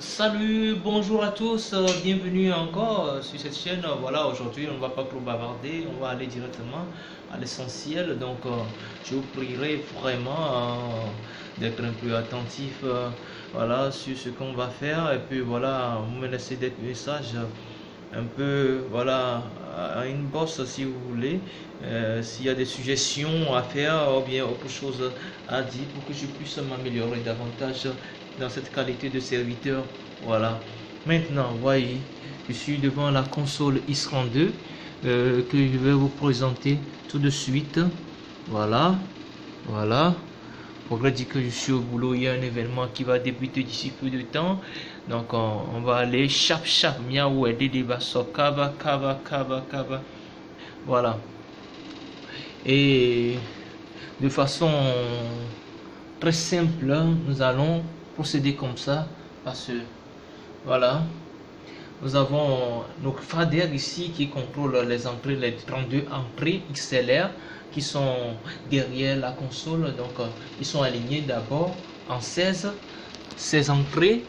Salut, bonjour à tous, bienvenue encore sur cette chaîne. Voilà, aujourd'hui on ne va pas trop bavarder, on va aller directement à l'essentiel. Donc, je vous prierai vraiment d'être un peu attentif, voilà, sur ce qu'on va faire. Et puis voilà, vous me laissez des messages un peu, voilà, à une bosse si vous voulez. S'il y a des suggestions à faire ou bien autre chose à dire pour que je puisse m'améliorer davantage dans cette qualité de serviteur. Voilà. Maintenant, voyez, je suis devant la console X32 que je vais vous présenter tout de suite. Voilà. Voilà. Progrès dit que je suis au boulot, il y a un événement qui va débuter d'ici peu de temps. Donc on va aller chap chap miaou et débat so kaba kaba kaba kaba. Voilà. Et de façon très simple, nous allons procéder comme ça parce que voilà, nous avons nos faders ici qui contrôlent les entrées, les 32 entrées XLR qui sont derrière la console. Donc ils sont alignés d'abord en 16 entrées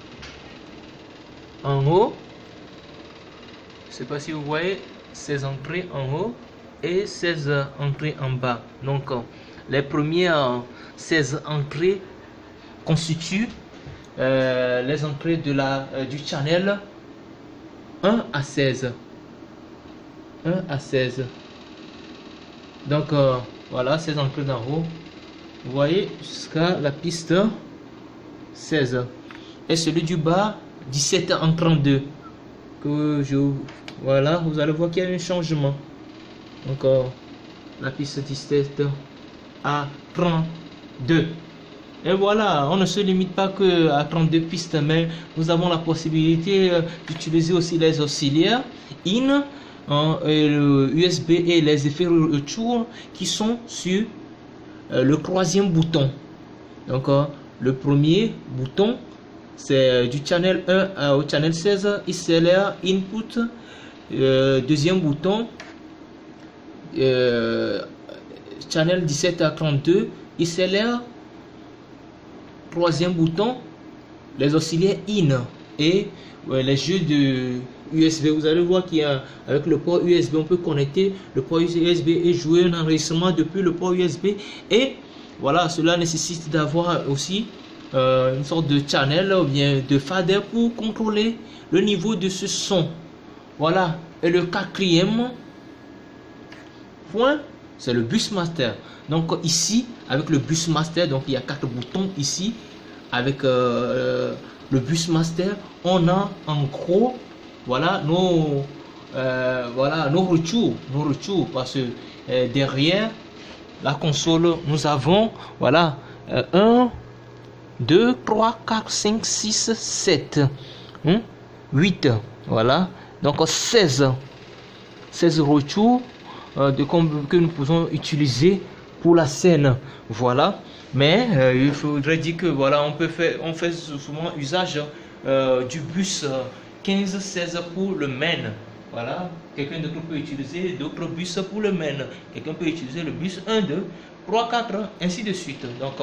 en haut. Je sais pas si vous voyez, 16 entrées en haut et 16 entrées en bas. Donc les premières 16 entrées constituent les entrées de du channel 1 à 16. 1 à 16. Donc voilà, 16 entrées d'en haut. Vous voyez jusqu'à la piste 16. Et celui du bas, 17 en 32. Voilà, vous allez voir qu'il y a un changement. Donc la piste 17 à 32. Et voilà, on ne se limite pas que à 32 pistes, mais nous avons la possibilité d'utiliser aussi les auxiliaires in, et le USB et les effets retour qui sont sur le troisième bouton. Donc le premier bouton c'est du channel 1 au channel 16 XLR input. Deuxième bouton channel 17 à 32 XLR. Troisième bouton, les auxiliaires in et les jeux de USB. Vous allez voir qu'il y a avec le port USB, on peut connecter le port USB et jouer un enregistrement depuis le port USB. Et voilà, cela nécessite d'avoir aussi une sorte de channel ou bien de fader pour contrôler le niveau de ce son. Voilà. Et le quatrième point, c'est le bus master. Donc ici avec le bus master, donc il y a 4 boutons ici avec le bus master. On a en gros voilà nos retours parce que derrière la console nous avons voilà 1 2 3 4 5 6 7 8, voilà, donc 16 retours que nous pouvons utiliser pour la scène. Voilà, mais il faudrait dire que voilà, on fait souvent usage du bus 15-16 pour le main. Voilà, quelqu'un d'autre peut utiliser d'autres bus pour le main, quelqu'un peut utiliser le bus 1 2 3 4 ainsi de suite. Donc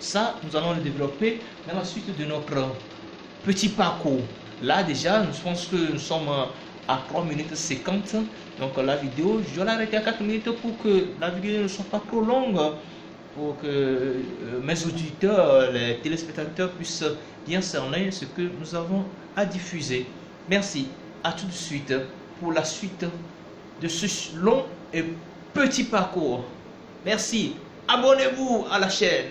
ça nous allons le développer dans la suite de notre petit parcours. Là déjà je pense que nous sommes à 3 minutes 50. Donc la vidéo, je vais l'arrêter à 4 minutes pour que la vidéo ne soit pas trop longue, pour que mes auditeurs, les téléspectateurs puissent bien cerner ce que nous avons à diffuser. Merci, à tout de suite pour la suite de ce long et petit parcours. Merci, abonnez-vous à la chaîne.